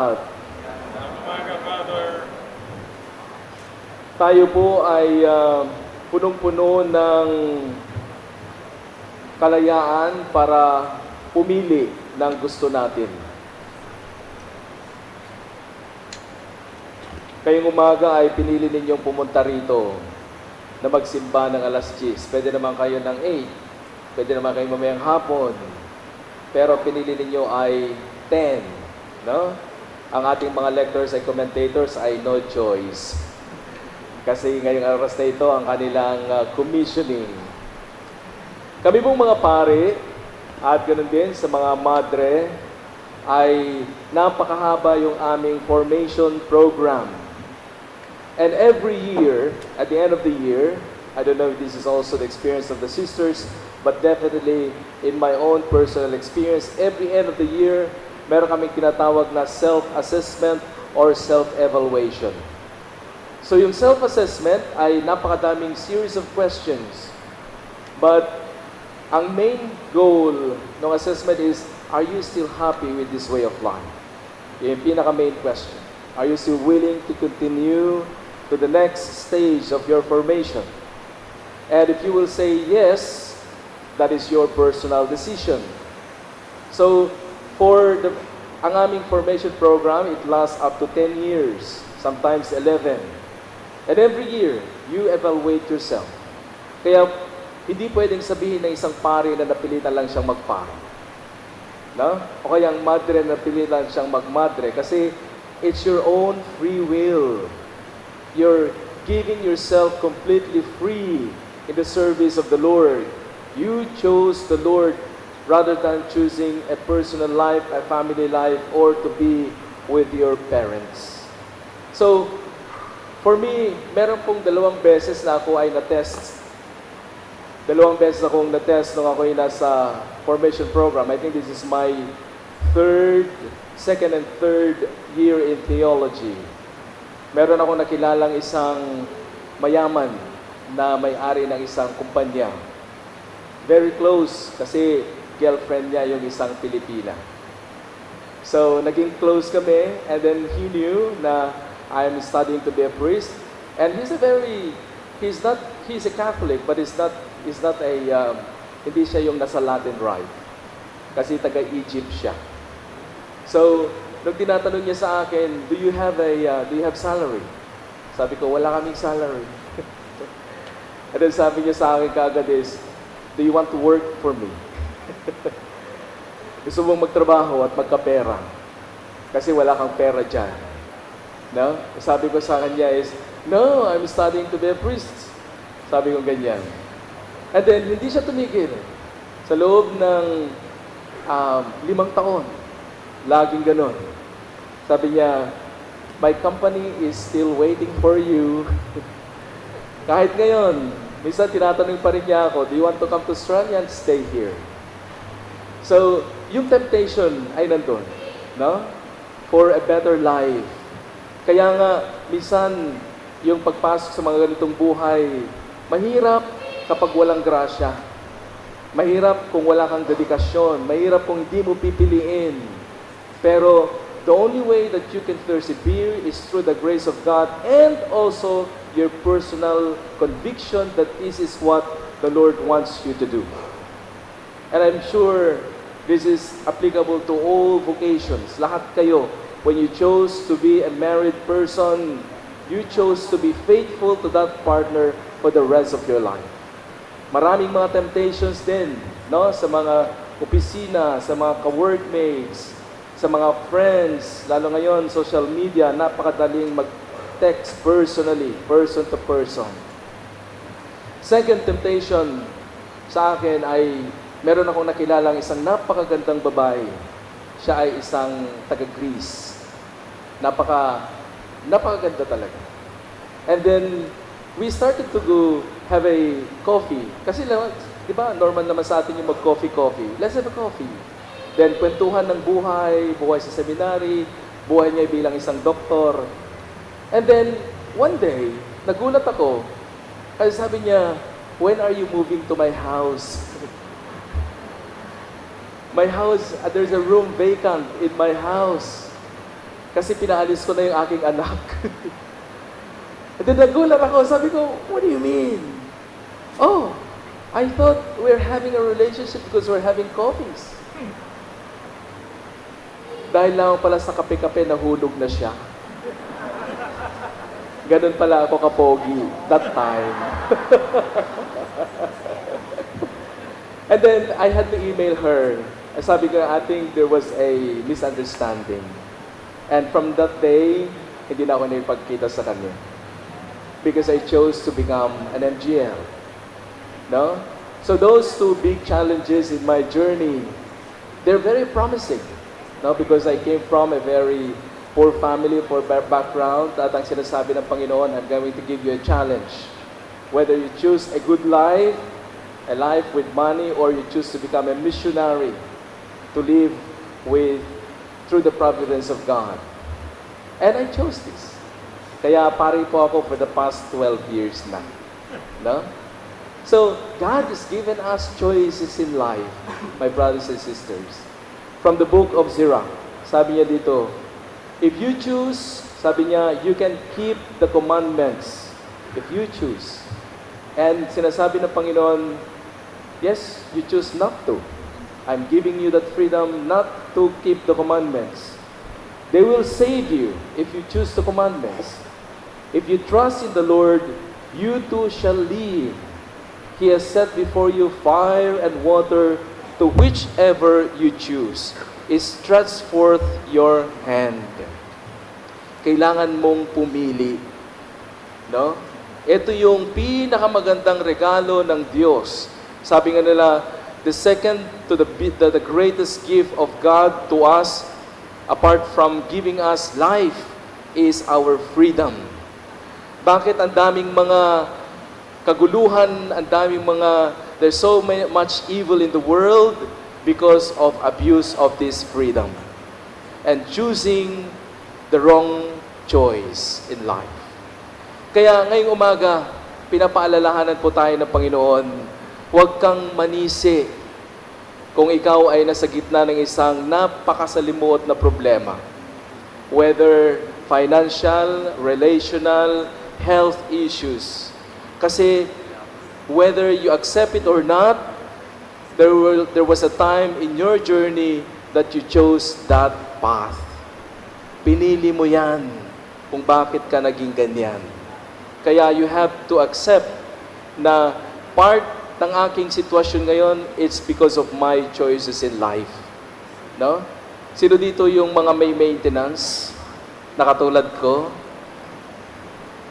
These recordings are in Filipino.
Umaga, Father. Tayo po ay punong-puno ng kalayaan para pumili ng gusto natin. Kayong umaga ay pinili ninyong pumunta rito na magsimba ng alas 10. Pwede naman kayo ng 8. Pwede naman kayo mamayang hapon. Pero pinili ninyo ay 10. No? Ang ating mga lectors ay commentators ay no choice. Kasi ngayong oras na ito ang kanilang commissioning. Kami pong mga pare at ganoon din sa mga madre ay napakahaba yung aming formation program. And every year, at the end of the year, I don't know if this is also the experience of the sisters, but definitely in my own personal experience, every end of the year, meron kaming tinatawag na self-assessment or self-evaluation. So yung self-assessment ay napakadaming series of questions. But ang main goal ng assessment is, are you still happy with this way of life? Yung pinaka-main question. Are you still willing to continue to the next stage of your formation? And if you will say yes, that is your personal decision. So, ang aming formation program, it lasts up to 10 years, sometimes 11. And every year, you evaluate yourself. Kaya, hindi pwedeng sabihin ng isang pari na napilitan lang siyang magpari. No? O kaya ang madre na napilitan siyang magmadre. Kasi, it's your own free will. You're giving yourself completely free in the service of the Lord. You chose the Lord rather than choosing a personal life, a family life, or to be with your parents. So, for me, meron pong 2 beses na ako ay na-test. 2 beses akong na-test nung ako ay nasa formation program. I think this is my second and third year in theology. Meron akong nakilalang isang mayaman na may-ari ng isang kumpanya. Very close kasi girlfriend niya yung isang Pilipina. So, naging close kami, and then he knew na I'm studying to be a priest. And he's a Catholic, but he's not a, hindi siya yung nasa Latin Rite. Kasi taga-Egypt siya. So, nung tinatanong niya sa akin, do you have salary? Sabi ko, wala kaming salary. And then sabi niya sa akin kaagad is, do you want to work for me? Gusto mong magtrabaho at magkapera kasi wala kang pera dyan. No? Sabi ko sa kanya is, no, I'm studying to be a priest. Sabi ko ganyan. And then, hindi siya tumigil. Sa loob ng 5 taon, laging ganon. Sabi niya, my company is still waiting for you. Kahit ngayon, minsan tinatanong pa rin niya ako, do you want to come to Australia and stay here? So, yung temptation ay nandun, no? For a better life. Kaya nga, minsan, yung pagpasok sa mga ganitong buhay, mahirap kapag walang grasya. Mahirap kung wala kang dedikasyon. Mahirap kung hindi mo pipiliin. Pero, the only way that you can persevere is through the grace of God and also your personal conviction that this is what the Lord wants you to do. And I'm sure this is applicable to all vocations. Lahat kayo, when you chose to be a married person, you chose to be faithful to that partner for the rest of your life. Maraming mga temptations din, no? Sa mga opisina, sa mga ka-workmates, sa mga friends, lalo ngayon, social media, napakadaling mag-text personally, person to person. Second temptation sa akin ay meron akong nakilalang isang napakagandang babae. Siya ay isang taga-Greece. Napakaganda talaga. And then, we started to go have a coffee. Kasi, di ba, normal naman sa atin yung mag-coffee. Let's have a coffee. Then, kwentuhan ng buhay sa seminary, buhay niya bilang isang doktor. And then, one day, nagulat ako. Kasi sabi niya, when are you moving to my house? My house, there's a room vacant in my house. Kasi pinaalis ko na yung aking anak. And then nagulat ako, sabi ko, what do you mean? Oh, I thought we're having a relationship because we're having coffees. Dahil lang pala sa kape-kape, nahulog na siya. Ganun pala ako kapogi that time. And then, I had to email her. Sabi ko, I think there was a misunderstanding. And from that day, hindi na ako nakipagkita sa kanya. Because I chose to become an MGL. No? So those two big challenges in my journey, they're very promising. No? Because I came from a very poor family, poor background, at ang sinasabi ng Panginoon, I'm going to give you a challenge. Whether you choose a good life, a life with money, or you choose to become a missionary, to live through the providence of God. And I chose this. Kaya pari po ako for the past 12 years na. No? So, God has given us choices in life, my brothers and sisters. From the book of Sirach, sabi niya dito, if you choose, sabi niya, you can keep the commandments. If you choose. And sinasabi ng Panginoon, yes, you choose not to. I'm giving you that freedom not to keep the commandments. They will save you if you choose the commandments. If you trust in the Lord, you too shall live. He has set before you fire and water, to whichever you choose. Stretch forth your hand. Kailangan mong pumili. No? Ito yung pinakamagandang regalo ng Diyos. Sabi nga nila, the second to the greatest gift of God to us, apart from giving us life, is our freedom. Bakit ang daming mga kaguluhan, ang daming there's so much evil in the world? Because of abuse of this freedom. And choosing the wrong choice in life. Kaya ngayong umaga, pinapaalalahanan po tayo ng Panginoon, huwag kang manisi kung ikaw ay nasa gitna ng isang napakasalimuot na problema. Whether financial, relational, health issues. Kasi whether you accept it or not, there was a time in your journey that you chose that path. Pinili mo yan kung bakit ka naging ganyan. Kaya you have to accept na part ng aking sitwasyon ngayon, it's because of my choices in life. No? Sino dito yung mga may maintenance na katulad ko?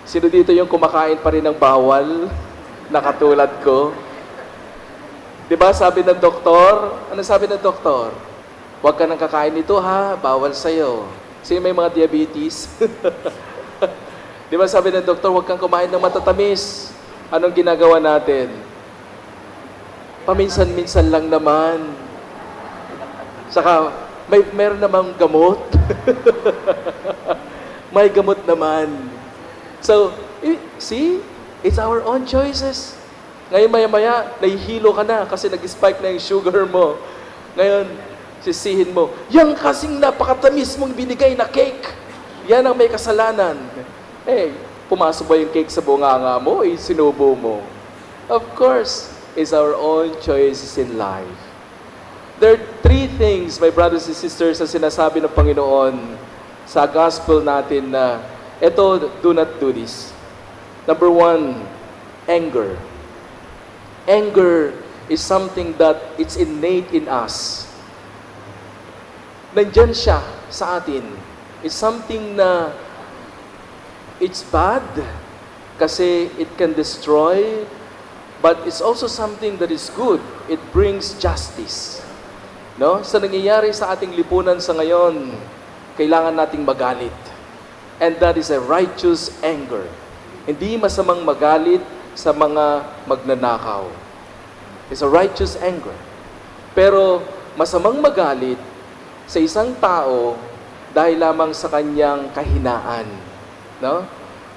Sino dito yung kumakain pa rin ng bawal na katulad ko? Diba sabi ng doktor? Ano sabi ng doktor? Huwag ka nang kakain nito ha, bawal sa'yo. Sino may mga diabetes? Diba sabi ng doktor, huwag kang kumain ng matatamis. Anong ginagawa natin? Paminsan-minsan lang naman. Saka, meron namang gamot. May gamot naman. So, see? It's our own choices. Ngayon maya-maya, nahihilo ka na kasi nag-spike na yung sugar mo. Ngayon, sisihin mo, yan kasing napakatamis mong binigay na cake. Yan ang may kasalanan. Pumasok ba yung cake sa bunganga mo? Sinubo mo. Of course, it's our own choices in life. There are three things, my brothers and sisters, na sinasabi ng Panginoon sa gospel natin na ito, do not do this. Number one, anger. Anger is something that it's innate in us. Nandyan siya sa atin. It's something na it's bad kasi it can destroy, but it's also something that is good. It brings justice. No? Sa nangyayari sa ating lipunan sa ngayon, kailangan nating magalit. And that is a righteous anger. Hindi masamang magalit sa mga magnanakaw. It's a righteous anger. Pero masamang magalit sa isang tao dahil lamang sa kanyang kahinaan. No?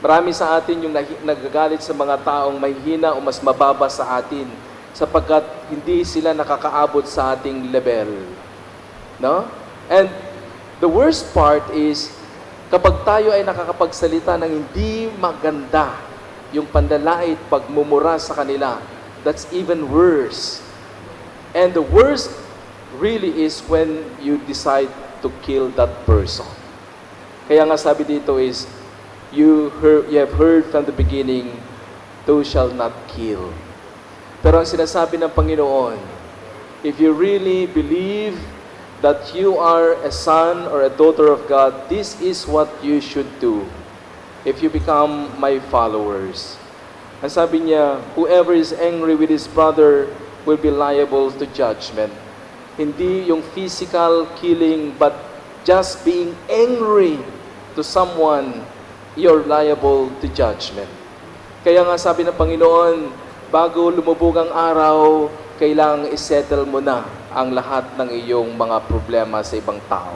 Marami sa atin yung nagagalit sa mga taong may hina o mas mababa sa atin sapagkat hindi sila nakakaabot sa ating level. No? And the worst part is Kapag tayo ay nakakapagsalita ng hindi maganda, yung panlalait, pagmumura sa kanila, that's even worse. And the worst really is when you decide to kill that person. Kaya nga sabi dito is, you have heard from the beginning, thou shalt not kill. Pero ang sinasabi ng Panginoon, if you really believe that you are a son or a daughter of God, this is what you should do if you become my followers. Ang sabi niya, whoever is angry with his brother will be liable to judgment. Hindi yung physical killing, but just being angry to someone, you're liable to judgment. Kaya nga sabi ng Panginoon, bago lumubog ang araw, kailangang isettle mo na ang lahat ng iyong mga problema sa ibang tao.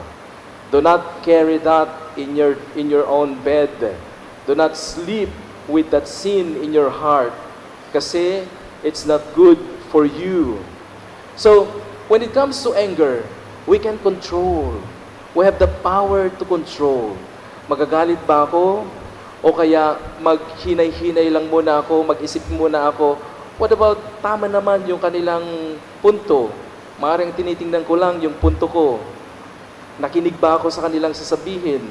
Do not carry that in your own bed. Do not sleep with that sin in your heart kasi it's not good for you. So, when it comes to anger, we can control. We have the power to control. Magagalit ba ako? O kaya maghinay-hinay lang muna ako, mag-isip muna ako, what about tama naman yung kanilang punto? Maaaring tinitingnan ko lang yung punto ko. Nakinig ba ako sa kanilang sasabihin?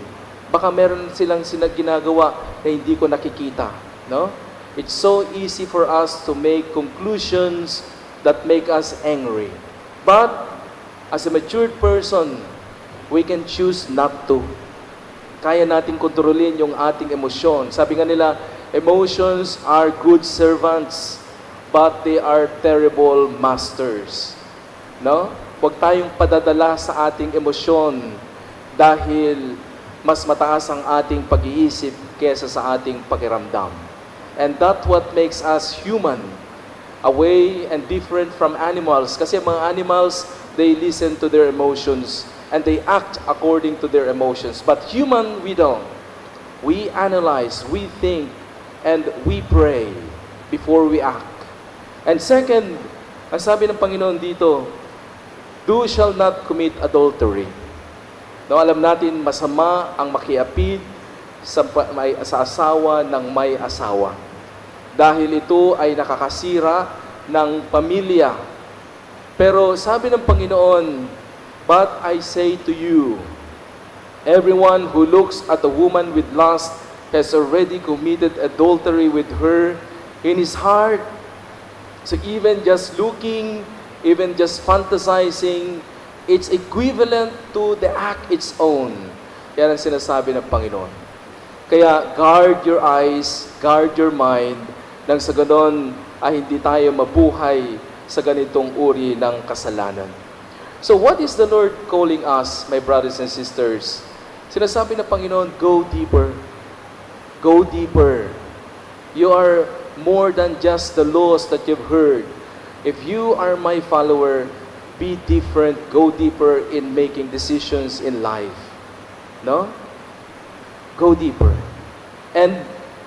Baka meron silang ginagawa na hindi ko nakikita. No? It's so easy for us to make conclusions that make us angry. But, as a matured person, we can choose not to. Kaya nating kontrolin yung ating emosyon. Sabi nga nila, emotions are good servants, but they are terrible masters. No? Huwag tayong padadala sa ating emosyon dahil mas mataas ang ating pag-iisip kesa sa ating pakiramdam. And that's what makes us human, away and different from animals. Kasi mga animals, they listen to their emotions and they act according to their emotions. But human, we don't. We analyze, we think, and we pray before we act. And second, ang sabi ng Panginoon dito, thou shalt not commit adultery. No, alam natin, masama ang makiapid sa asawa ng may asawa. Dahil ito ay nakakasira ng pamilya. Pero sabi ng Panginoon, but I say to you, everyone who looks at a woman with lust has already committed adultery with her in his heart. So even just looking, even just fantasizing, it's equivalent to the act its own. Yan ang sinasabi ng Panginoon. Kaya guard your eyes, guard your mind, nang sa ganon ay hindi tayo mabuhay sa ganitong uri ng kasalanan. So what is the Lord calling us, my brothers and sisters? Sinasabi ng Panginoon, go deeper. Go deeper. You are more than just the laws that you've heard. If you are my follower, be different, go deeper in making decisions in life. No? Go deeper. And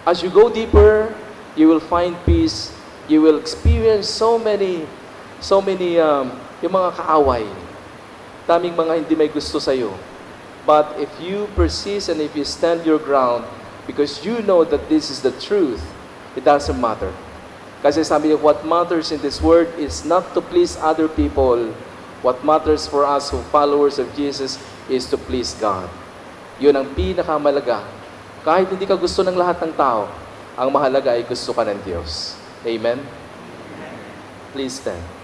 as you go deeper, you will find peace. You will experience so many yung mga kaaway. Daming mga hindi may gusto sa iyo. But if you persist and if you stand your ground, because you know that this is the truth, it doesn't matter. Kasi sabi niya, what matters in this world is not to please other people. What matters for us who followers of Jesus is to please God. Yun ang pinakamalaga. Kahit hindi ka gusto ng lahat ng tao, ang mahalaga ay gusto ka ng Diyos. Amen? Please stand.